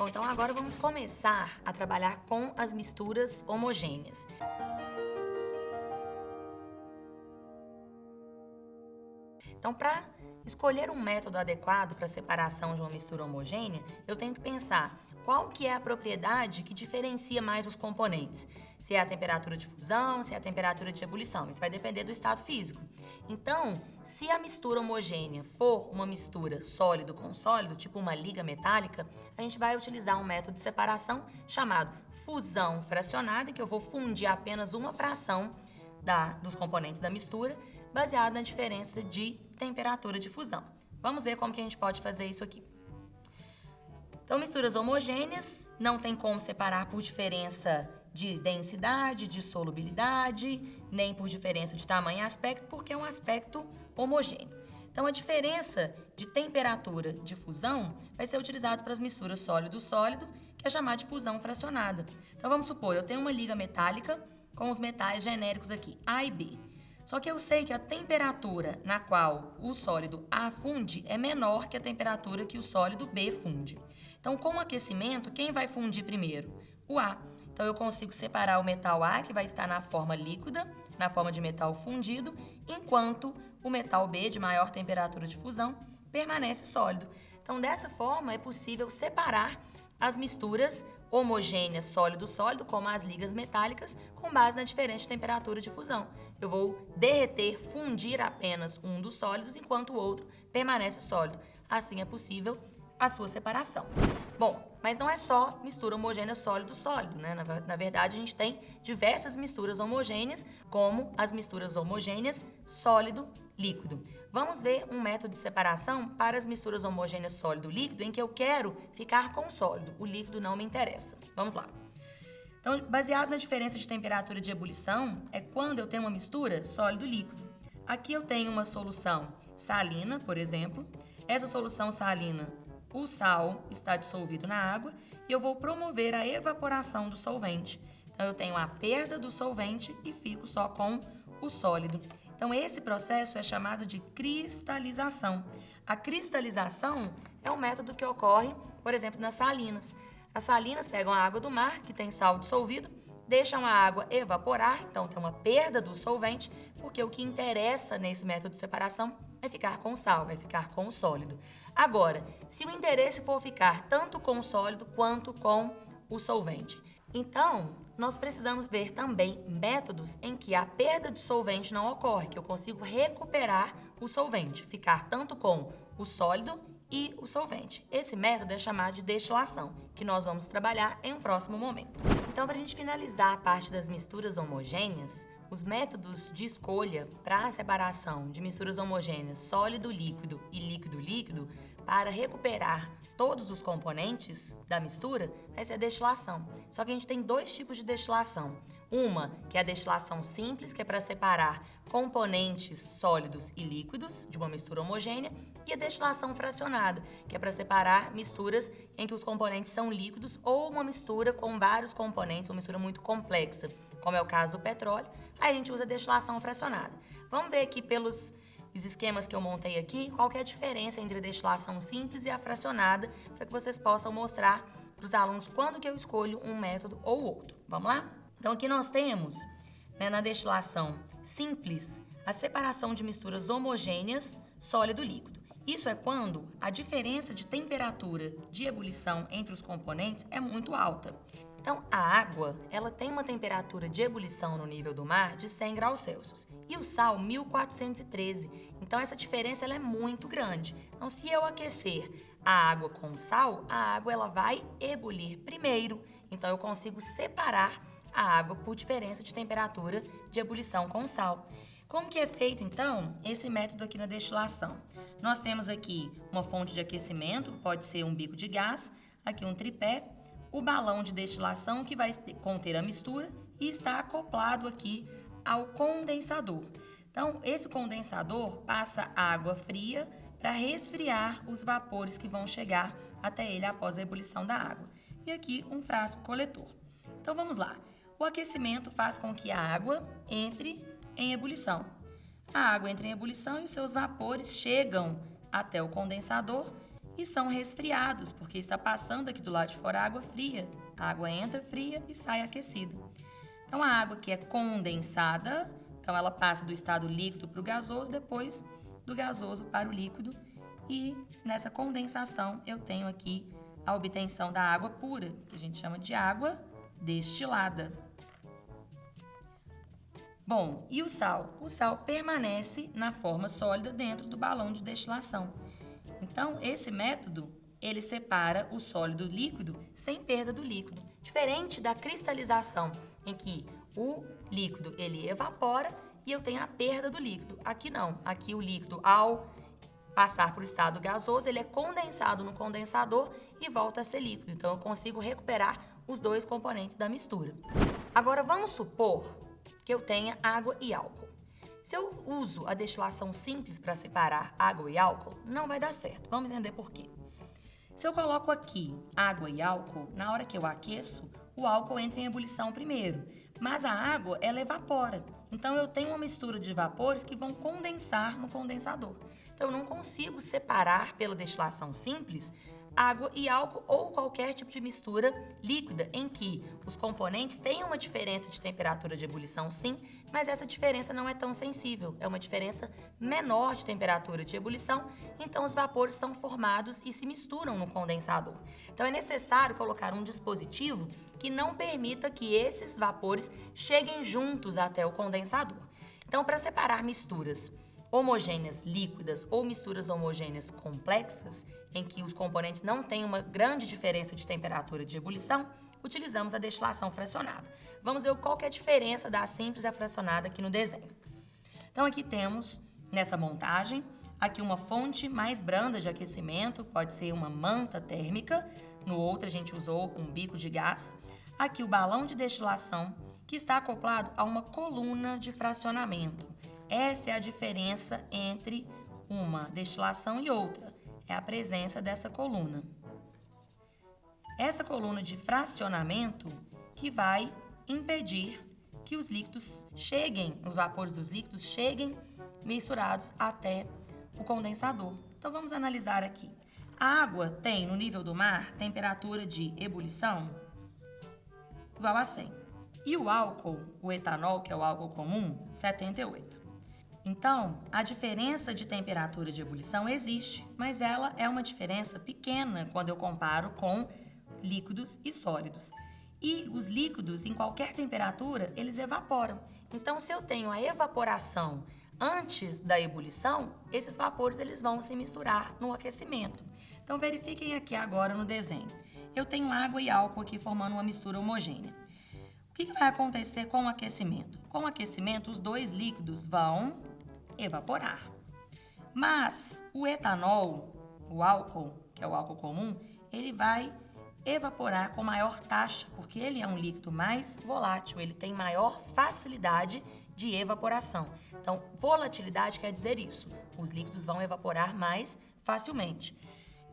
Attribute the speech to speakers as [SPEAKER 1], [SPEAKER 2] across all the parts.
[SPEAKER 1] Bom, então agora vamos começar a trabalhar com as misturas homogêneas. Então, para escolher um método adequado para a separação de uma mistura homogênea, eu tenho que pensar qual que é a propriedade que diferencia mais os componentes. Se é a temperatura de fusão, se é a temperatura de ebulição. Isso vai depender do estado físico. Então, se a mistura homogênea for uma mistura sólido com sólido, tipo uma liga metálica, a gente vai utilizar um método de separação chamado fusão fracionada, em que eu vou fundir apenas uma fração dos componentes da mistura, baseado na diferença de temperatura de fusão. Vamos ver como que a gente pode fazer isso aqui. Então, misturas homogêneas não tem como separar por diferença de densidade, de solubilidade, nem por diferença de tamanho e aspecto, porque é um aspecto homogêneo. Então, a diferença de temperatura de fusão vai ser utilizado para as misturas sólido-sólido, que é chamada de fusão fracionada. Então, vamos supor, eu tenho uma liga metálica com os metais genéricos aqui, A e B. Só que eu sei que a temperatura na qual o sólido A funde é menor que a temperatura que o sólido B funde. Então, com o aquecimento, quem vai fundir primeiro? O A. Então, eu consigo separar o metal A, que vai estar na forma líquida, na forma de metal fundido, enquanto o metal B, de maior temperatura de fusão, permanece sólido. Então, dessa forma, é possível separar as misturas homogêneas sólido-sólido, como as ligas metálicas, com base na diferente temperatura de fusão. Eu vou derreter, fundir apenas um dos sólidos, enquanto o outro permanece sólido. Assim é possível a sua separação. Bom, mas não é só mistura homogênea sólido-sólido, né? Na verdade, a gente tem diversas misturas homogêneas, como as misturas homogêneas sólido-líquido. Vamos ver um método de separação para as misturas homogêneas sólido-líquido em que eu quero ficar com o sólido. O líquido não me interessa. Vamos lá. Então, baseado na diferença de temperatura de ebulição, é quando eu tenho uma mistura sólido-líquido. Aqui eu tenho uma solução salina, por exemplo. Essa solução salina, o sal está dissolvido na água e eu vou promover a evaporação do solvente. Então, eu tenho a perda do solvente e fico só com o sólido. Então, esse processo é chamado de cristalização. A cristalização é um método que ocorre, por exemplo, nas salinas. As salinas pegam a água do mar, que tem sal dissolvido, deixam a água evaporar, então tem uma perda do solvente, porque o que interessa nesse método de separação é ficar com o sal, vai ficar com o sólido. Agora, se o interesse for ficar tanto com o sólido quanto com o solvente, então nós precisamos ver também métodos em que a perda de solvente não ocorre, que eu consigo recuperar o solvente, ficar tanto com o sólido e o solvente. Esse método é chamado de destilação, que nós vamos trabalhar em um próximo momento. Então, para a gente finalizar a parte das misturas homogêneas, os métodos de escolha para a separação de misturas homogêneas sólido-líquido e líquido-líquido para recuperar todos os componentes da mistura vai ser a destilação. Só que a gente tem dois tipos de destilação. Uma, que é a destilação simples, que é para separar componentes sólidos e líquidos de uma mistura homogênea, e a destilação fracionada, que é para separar misturas em que os componentes são líquidos ou uma mistura com vários componentes, uma mistura muito complexa, como é o caso do petróleo. Aí a gente usa a destilação fracionada. Vamos ver aqui pelos esquemas que eu montei aqui, qual que é a diferença entre a destilação simples e a fracionada, para que vocês possam mostrar para os alunos quando que eu escolho um método ou outro. Vamos lá? Então aqui nós temos, na destilação simples, a separação de misturas homogêneas sólido-líquido. Isso é quando a diferença de temperatura de ebulição entre os componentes é muito alta. Então, a água, ela tem uma temperatura de ebulição no nível do mar de 100 graus Celsius e o sal 1413. Então, essa diferença ela é muito grande. Então, se eu aquecer a água com sal, a água ela vai ebulir primeiro. Então, eu consigo separar a água por diferença de temperatura de ebulição com sal. Como que é feito, então, esse método aqui na destilação? Nós temos aqui uma fonte de aquecimento, que pode ser um bico de gás, aqui um tripé, o balão de destilação que vai conter a mistura e está acoplado aqui ao condensador. Então, esse condensador passa água fria para resfriar os vapores que vão chegar até ele após a ebulição da água. E aqui um frasco coletor. Então, vamos lá. O aquecimento faz com que a água entre em ebulição. A água entra em ebulição e os seus vapores chegam até o condensador e são resfriados, porque está passando aqui do lado de fora água fria. A água entra fria e sai aquecida. Então, a água que é condensada, então ela passa do estado líquido para o gasoso, depois do gasoso para o líquido. E nessa condensação eu tenho aqui a obtenção da água pura, que a gente chama de água destilada. Bom, e o sal? O sal permanece na forma sólida dentro do balão de destilação. Então, esse método, ele separa o sólido do líquido sem perda do líquido. Diferente da cristalização, em que o líquido ele evapora e eu tenho a perda do líquido. Aqui não. Aqui o líquido, ao passar para o estado gasoso, ele é condensado no condensador e volta a ser líquido. Então, eu consigo recuperar os dois componentes da mistura. Agora, vamos supor que eu tenha água e álcool. Se eu uso a destilação simples para separar água e álcool, não vai dar certo. Vamos entender por quê. Se eu coloco aqui água e álcool, na hora que eu aqueço, o álcool entra em ebulição primeiro, mas a água, ela evapora. Então, eu tenho uma mistura de vapores que vão condensar no condensador. Então, eu não consigo separar pela destilação simples água e álcool ou qualquer tipo de mistura líquida em que os componentes têm uma diferença de temperatura de ebulição, sim, mas essa diferença não é tão sensível, é uma diferença menor de temperatura de ebulição, então os vapores são formados e se misturam no condensador. Então é necessário colocar um dispositivo que não permita que esses vapores cheguem juntos até o condensador. Então, para separar misturas homogêneas líquidas ou misturas homogêneas complexas, em que os componentes não têm uma grande diferença de temperatura de ebulição, utilizamos a destilação fracionada. Vamos ver qual que é a diferença da simples e a fracionada aqui no desenho. Então, aqui temos, nessa montagem, aqui uma fonte mais branda de aquecimento, pode ser uma manta térmica, no outro a gente usou um bico de gás. Aqui o balão de destilação, que está acoplado a uma coluna de fracionamento. Essa é a diferença entre uma destilação e outra, é a presença dessa coluna. Essa coluna de fracionamento que vai impedir que os líquidos cheguem, os vapores dos líquidos cheguem misturados até o condensador. Então vamos analisar aqui. A água tem no nível do mar temperatura de ebulição igual a 100. E o álcool, o etanol, que é o álcool comum, 78. Então, a diferença de temperatura de ebulição existe, mas ela é uma diferença pequena quando eu comparo com líquidos e sólidos. E os líquidos, em qualquer temperatura, eles evaporam. Então, se eu tenho a evaporação antes da ebulição, esses vapores eles vão se misturar no aquecimento. Então, verifiquem aqui agora no desenho. Eu tenho água e álcool aqui formando uma mistura homogênea. O que vai acontecer com o aquecimento? Com o aquecimento, os dois líquidos vão evaporar. Mas o etanol, o álcool, que é o álcool comum, ele vai evaporar com maior taxa, porque ele é um líquido mais volátil, ele tem maior facilidade de evaporação. Então, volatilidade quer dizer isso, os líquidos vão evaporar mais facilmente.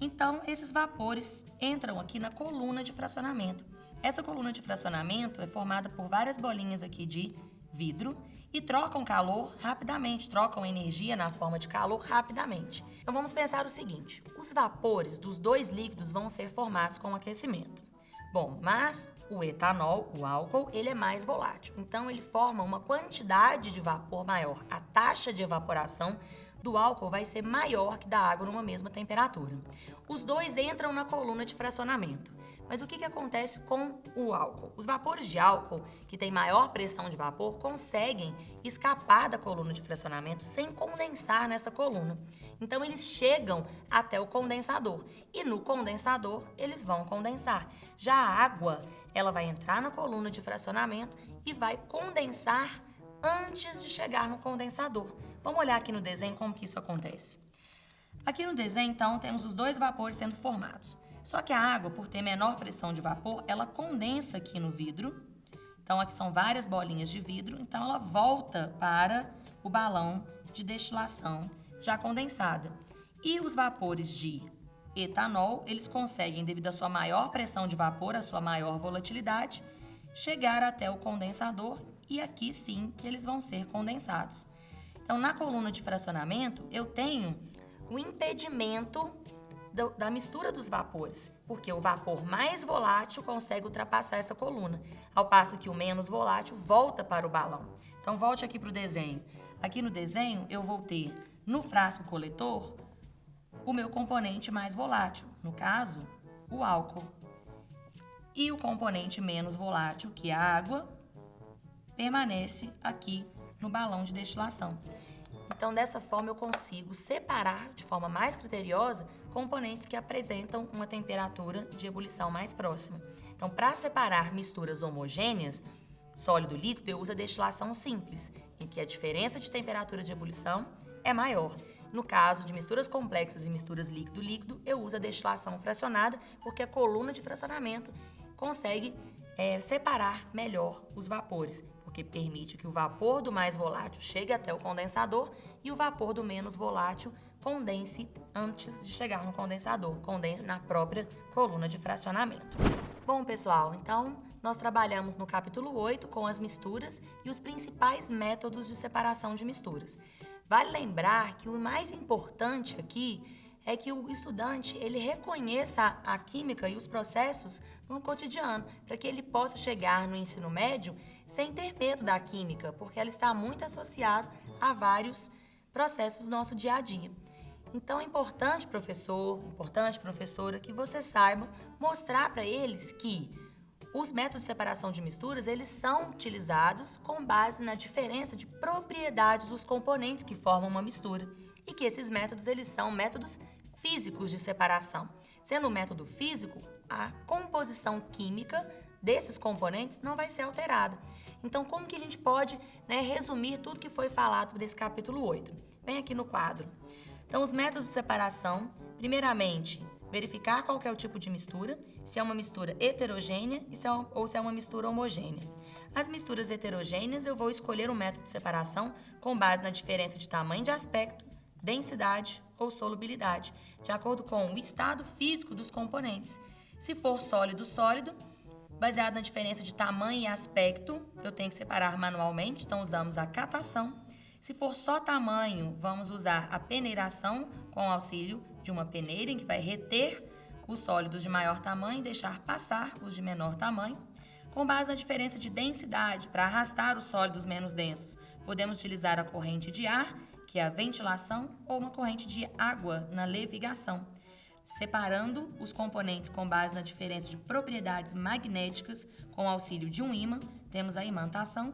[SPEAKER 1] Então, esses vapores entram aqui na coluna de fracionamento. Essa coluna de fracionamento é formada por várias bolinhas aqui de vidro e trocam calor rapidamente, trocam energia na forma de calor rapidamente. Então vamos pensar o seguinte, os vapores dos dois líquidos vão ser formados com o aquecimento. Bom, mas o etanol, o álcool, ele é mais volátil, então ele forma uma quantidade de vapor maior. A taxa de evaporação do álcool vai ser maior que da água numa mesma temperatura. Os dois entram na coluna de fracionamento. Mas o que acontece com o álcool? Os vapores de álcool, que têm maior pressão de vapor, conseguem escapar da coluna de fracionamento sem condensar nessa coluna. Então, eles chegam até o condensador e no condensador eles vão condensar. Já a água, ela vai entrar na coluna de fracionamento e vai condensar antes de chegar no condensador. Vamos olhar aqui no desenho como que isso acontece. Aqui no desenho, então, temos os dois vapores sendo formados. Só que a água, por ter menor pressão de vapor, ela condensa aqui no vidro. Então, aqui são várias bolinhas de vidro. Então, ela volta para o balão de destilação já condensada. E os vapores de etanol, eles conseguem, devido à sua maior pressão de vapor, à sua maior volatilidade, chegar até o condensador e aqui sim que eles vão ser condensados. Então, na coluna de fracionamento, eu tenho o impedimento da mistura dos vapores, porque o vapor mais volátil consegue ultrapassar essa coluna, ao passo que o menos volátil volta para o balão. Então, volte aqui para o desenho. Aqui no desenho, eu vou ter no frasco coletor o meu componente mais volátil, no caso, o álcool. E o componente menos volátil, que é a água, permanece aqui no balão de destilação. Então, dessa forma, eu consigo separar de forma mais criteriosa componentes que apresentam uma temperatura de ebulição mais próxima. Então, para separar misturas homogêneas, sólido e líquido, eu uso a destilação simples, em que a diferença de temperatura de ebulição é maior. No caso de misturas complexas e misturas líquido-líquido, eu uso a destilação fracionada, porque a coluna de fracionamento consegue separar melhor os vapores, porque permite que o vapor do mais volátil chegue até o condensador e o vapor do menos volátil condense antes de chegar no condensador, condense na própria coluna de fracionamento. Bom, pessoal, então nós trabalhamos no capítulo 8 com as misturas e os principais métodos de separação de misturas. Vale lembrar que o mais importante aqui é que o estudante ele reconheça a química e os processos no cotidiano, para que ele possa chegar no ensino médio sem ter medo da química, porque ela está muito associada a vários processos do nosso dia a dia. Então é importante, professor, importante, professora, que você saiba mostrar para eles que os métodos de separação de misturas, eles são utilizados com base na diferença de propriedades dos componentes que formam uma mistura e que esses métodos, eles são métodos físicos de separação. Sendo um método físico, a composição química desses componentes não vai ser alterada. Então, como que a gente pode, resumir tudo que foi falado nesse capítulo 8? Vem aqui no quadro. Então, os métodos de separação, primeiramente, verificar qual que é o tipo de mistura, se é uma mistura heterogênea ou se é uma mistura homogênea. As misturas heterogêneas, eu vou escolher um método de separação com base na diferença de tamanho de aspecto, densidade ou solubilidade, de acordo com o estado físico dos componentes. Se for sólido-sólido, baseado na diferença de tamanho e aspecto, eu tenho que separar manualmente, então usamos a catação. Se for só tamanho, vamos usar a peneiração com o auxílio de uma peneira em que vai reter os sólidos de maior tamanho e deixar passar os de menor tamanho. Com base na diferença de densidade, para arrastar os sólidos menos densos, podemos utilizar a corrente de ar, que é a ventilação, ou uma corrente de água na levigação. Separando os componentes com base na diferença de propriedades magnéticas com o auxílio de um ímã, temos a imantação,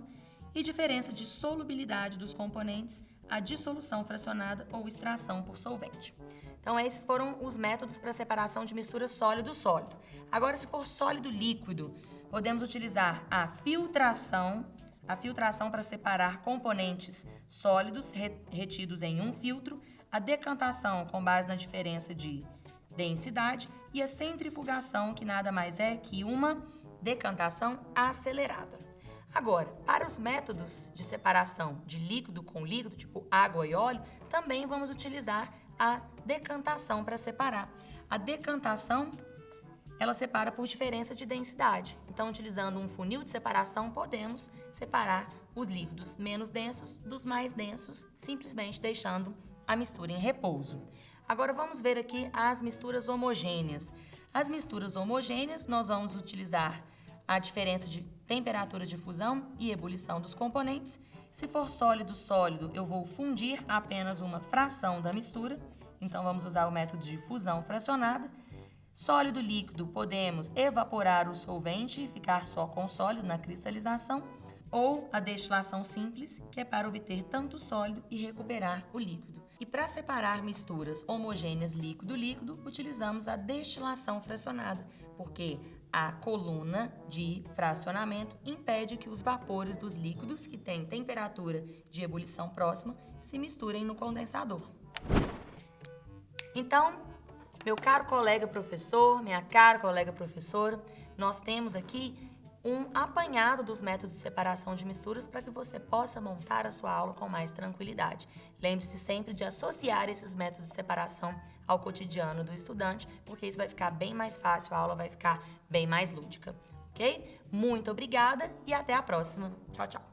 [SPEAKER 1] e diferença de solubilidade dos componentes, a dissolução fracionada ou extração por solvente. Então, esses foram os métodos para separação de mistura sólido-sólido. Agora, se for sólido-líquido, podemos utilizar a filtração para separar componentes sólidos retidos em um filtro, a decantação com base na diferença de densidade e a centrifugação, que nada mais é que uma decantação acelerada. Agora, para os métodos de separação de líquido com líquido, tipo água e óleo, também vamos utilizar a decantação para separar. A decantação, ela separa por diferença de densidade. Então, utilizando um funil de separação, podemos separar os líquidos menos densos dos mais densos, simplesmente deixando a mistura em repouso. Agora, vamos ver aqui as misturas homogêneas. As misturas homogêneas, nós vamos utilizar a diferença de temperatura de fusão e ebulição dos componentes. Se for sólido-sólido, eu vou fundir apenas uma fração da mistura. Então, vamos usar o método de fusão fracionada. Sólido-líquido, podemos evaporar o solvente e ficar só com o sólido na cristalização. Ou a destilação simples, que é para obter tanto sólido e recuperar o líquido. E para separar misturas homogêneas líquido-líquido, utilizamos a destilação fracionada, porque a coluna de fracionamento impede que os vapores dos líquidos que têm temperatura de ebulição próxima se misturem no condensador. Então, meu caro colega professor, minha cara colega professora, nós temos aqui um apanhado dos métodos de separação de misturas para que você possa montar a sua aula com mais tranquilidade. Lembre-se sempre de associar esses métodos de separação ao cotidiano do estudante, porque isso vai ficar bem mais fácil, a aula vai ficar bem mais lúdica, ok? Muito obrigada e até a próxima. Tchau, tchau.